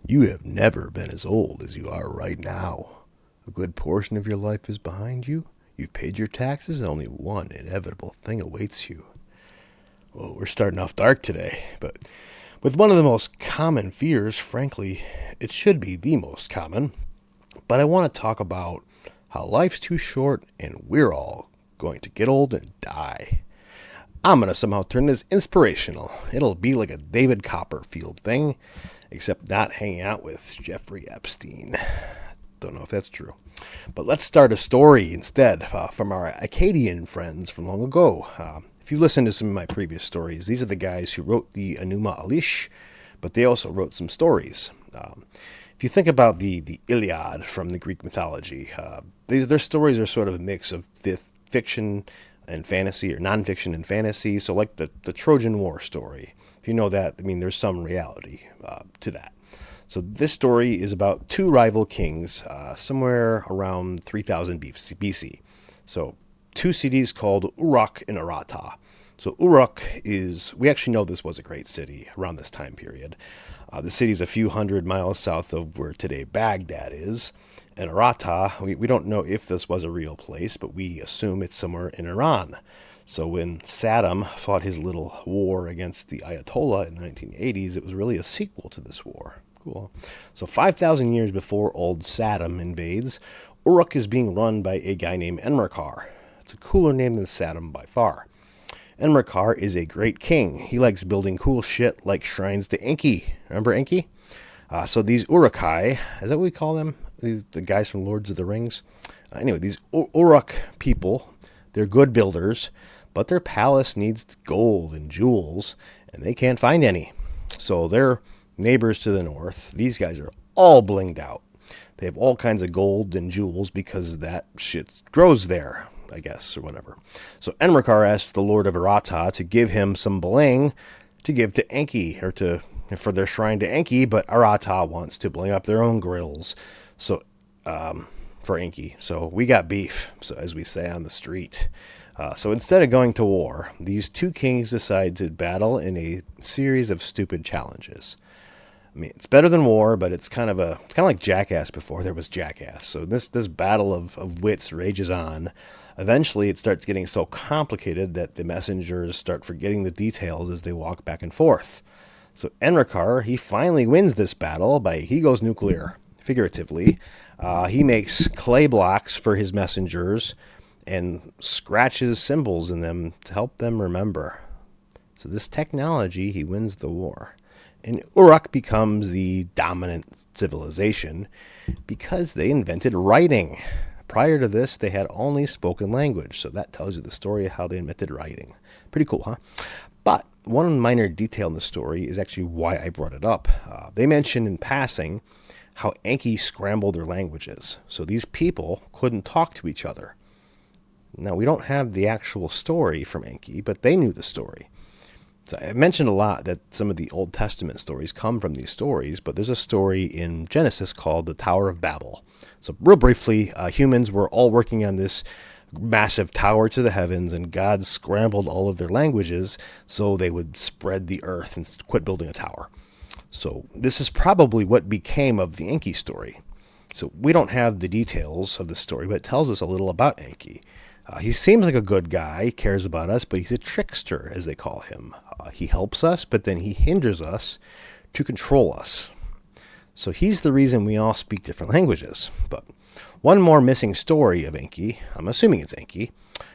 You have never been as old as you are right now. A good portion of your life is behind you. You've paid your taxes, and only one inevitable thing awaits you. Well, we're starting off dark today, but with one of the most common fears, frankly, it should be the most common. But I want to talk about how life's too short and we're all going to get old and die. I'm going to somehow turn this inspirational. It'll be like a David Copperfield thing, except not hanging out with Jeffrey Epstein. Don't know if that's true. But let's start a story instead from our Akkadian friends from long ago. If you listen to some of my previous stories, these are the guys who wrote the Enuma Elish, but they also wrote some stories. If you think about the Iliad from the Greek mythology, their stories are sort of a mix of fiction and fantasy, or non-fiction and fantasy. So like the Trojan War story. If you know that, I mean, there's some reality to that. So this story is about two rival kings somewhere around 3000 BC. So two cities called Uruk and Arata. So Uruk is, we actually know this was a great city around this time period. The city is a few hundred miles south of where today Baghdad is. And Arata, we don't know if this was a real place, but we assume it's somewhere in Iran. So when Saddam fought his little war against the Ayatollah in the 1980s, it was really a sequel to this war. Cool. So 5,000 years before old Saddam invades, Uruk is being run by a guy named Enmerkar. It's a cooler name than Saddam by far. Enmerkar is a great king. He likes building cool shit like shrines to Enki. Remember Enki? So these Urukai, is that what we call them? The guys from Lords of the Rings? Anyway, these Uruk people, they're good builders, but their palace needs gold and jewels, and they can't find any. So their neighbors to the north, these guys are all blinged out. They have all kinds of gold and jewels because that shit grows there, I guess, or whatever. So Enmerkar asks the Lord of Arata to give him some bling to give to Enki, or for their shrine to Enki, but Arata wants to bling up their own grills. So, for Enki. So we got beef, so as we say on the street. So instead of going to war, these two kings decide to battle in a series of stupid challenges. I mean, it's better than war, but it's kind of like Jackass before there was Jackass. So this battle of wits rages on. Eventually, it starts getting so complicated that the messengers start forgetting the details as they walk back and forth. So Enmerkar, he finally wins this battle he goes nuclear, figuratively. He makes clay blocks for his messengers and scratches symbols in them to help them remember. So this technology, he wins the war. And Uruk becomes the dominant civilization because they invented writing. Prior to this, they had only spoken language. So that tells you the story of how they invented writing. Pretty cool, huh? But one minor detail in the story is actually why I brought it up. They mention in passing how Enki scrambled their languages. So these people couldn't talk to each other. Now, we don't have the actual story from Enki, but they knew the story. So I mentioned a lot that some of the Old Testament stories come from these stories, but there's a story in Genesis called the Tower of Babel. So real briefly, humans were all working on this massive tower to the heavens, and God scrambled all of their languages so they would spread the earth and quit building a tower. So this is probably what became of the Enki story. So we don't have the details of the story, but it tells us a little about Enki. He seems like a good guy, cares about us, but he's a trickster, as they call him. He helps us, but then he hinders us to control us. So he's the reason we all speak different languages. But one more missing story of Enki, I'm assuming it's Enki,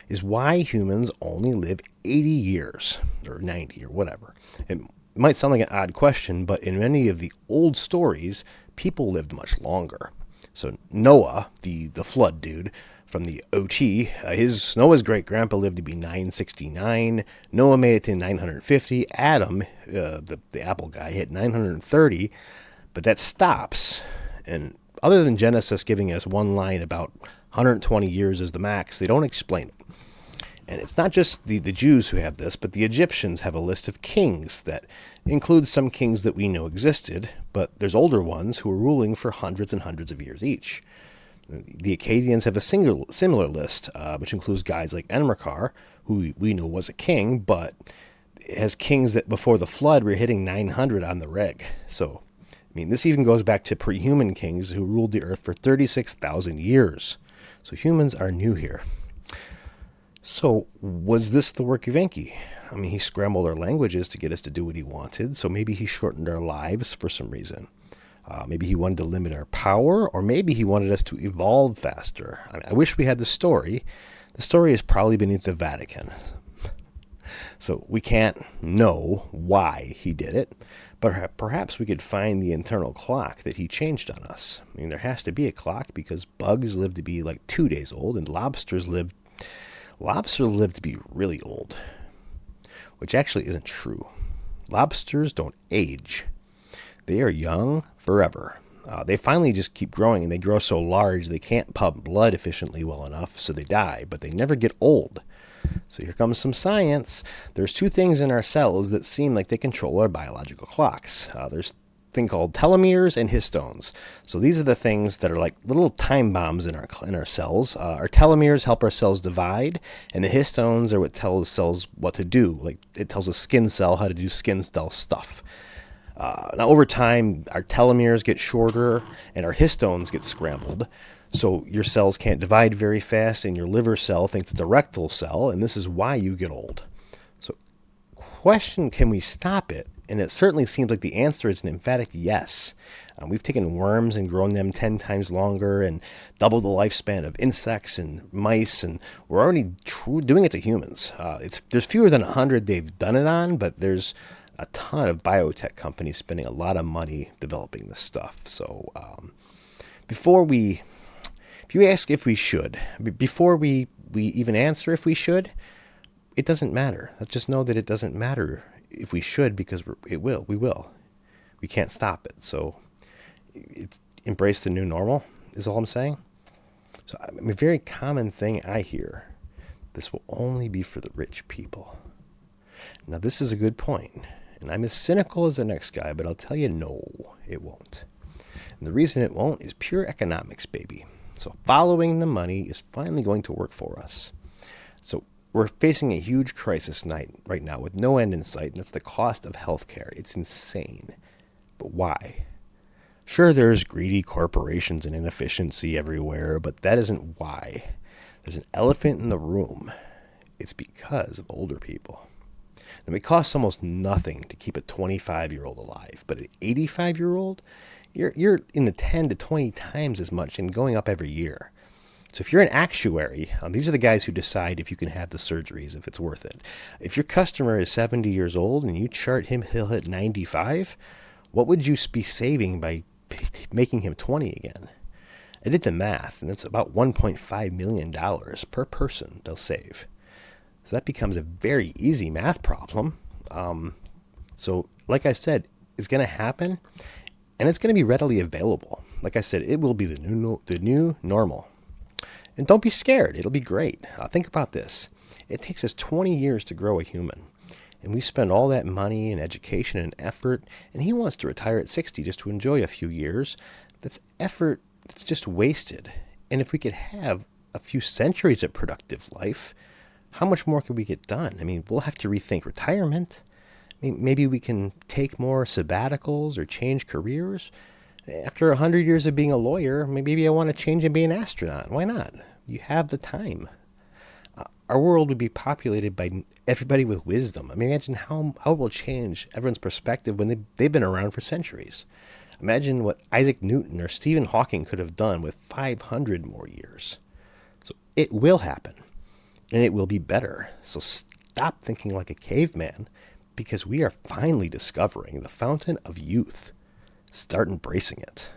is why humans only live 80 years, or 90, or whatever. It might sound like an odd question, but in many of the old stories, people lived much longer. So Noah, the flood dude, from the OT, Noah's great-grandpa lived to be 969. Noah made it to 950. Adam, the apple guy, hit 930, but that stops. And other than Genesis giving us one line about 120 years is the max, they don't explain it. And it's not just the Jews who have this, but the Egyptians have a list of kings that includes some kings that we know existed, but there's older ones who were ruling for hundreds and hundreds of years each. The Akkadians have a similar list, which includes guys like Enmerkar, who we know was a king, but has kings that before the flood were hitting 900 on the reg. So mean, this even goes back to pre-human kings who ruled the earth for 36,000 years. So humans are new here. So was this the work of Enki? I mean, he scrambled our languages to get us to do what he wanted, so maybe he shortened our lives for some reason. Maybe he wanted to limit our power, or maybe he wanted us to evolve faster. I wish we had the story. The story is probably beneath the Vatican. So we can't know why he did it, but perhaps we could find the internal clock that he changed on us. I mean, there has to be a clock because bugs live to be like 2 days old, and lobsters live to be really old, which actually isn't true. Lobsters don't age. They are young forever. They finally just keep growing, and they grow so large they can't pump blood efficiently well enough, so they die, but they never get old. So here comes some science. There's two things in our cells that seem like they control our biological clocks. There's a thing called telomeres and histones. So these are the things that are like little time bombs in our cells. Our telomeres help our cells divide, and the histones are what tells cells what to do. Like it tells a skin cell how to do skin cell stuff. Now, over time, our telomeres get shorter and our histones get scrambled. So your cells can't divide very fast, and your liver cell thinks it's a rectal cell, and this is why you get old. So, question, can we stop it? And it certainly seems like the answer is an emphatic yes. We've taken worms and grown them 10 times longer and doubled the lifespan of insects and mice, and we're already doing it to humans. There's fewer than 100 they've done it on, but there's a ton of biotech companies spending a lot of money developing this stuff. So if you ask if we should, before we even answer if we should, it doesn't matter. Let's just know that it doesn't matter if we should, because we will. We can't stop it. So embrace the new normal is all I'm saying. So a very common thing I hear, this will only be for the rich people. Now this is a good point. And I'm as cynical as the next guy, but I'll tell you, no, it won't. And the reason it won't is pure economics, baby. So following the money is finally going to work for us. So we're facing a huge crisis right now with no end in sight, and that's the cost of healthcare. It's insane. But why? Sure, there's greedy corporations and inefficiency everywhere, but that isn't why. There's an elephant in the room. It's because of older people. And it costs almost nothing to keep a 25-year-old alive, but an 85-year-old, you're in the 10 to 20 times as much and going up every year. So if you're an actuary, these are the guys who decide if you can have the surgeries, if it's worth it. If your customer is 70 years old and you chart him, he'll hit 95, what would you be saving by making him 20 again? I did the math, and it's about $1.5 million per person they'll save. So that becomes a very easy math problem. So like I said, it's going to happen, and it's going to be readily available. Like I said, it will be the new normal. And don't be scared. It'll be great. Think about this. It takes us 20 years to grow a human, and we spend all that money and education and effort, and he wants to retire at 60 just to enjoy a few years. That's effort that's just wasted. And if we could have a few centuries of productive life, how much more could we get done? I mean, we'll have to rethink retirement. I mean, maybe we can take more sabbaticals or change careers. After 100 years of being a lawyer, maybe I want to change and be an astronaut. Why not? You have the time. Our world would be populated by everybody with wisdom. I mean, imagine how it will change everyone's perspective when they've been around for centuries. Imagine what Isaac Newton or Stephen Hawking could have done with 500 more years. So it will happen. And it will be better. So stop thinking like a caveman, because we are finally discovering the fountain of youth. Start embracing it.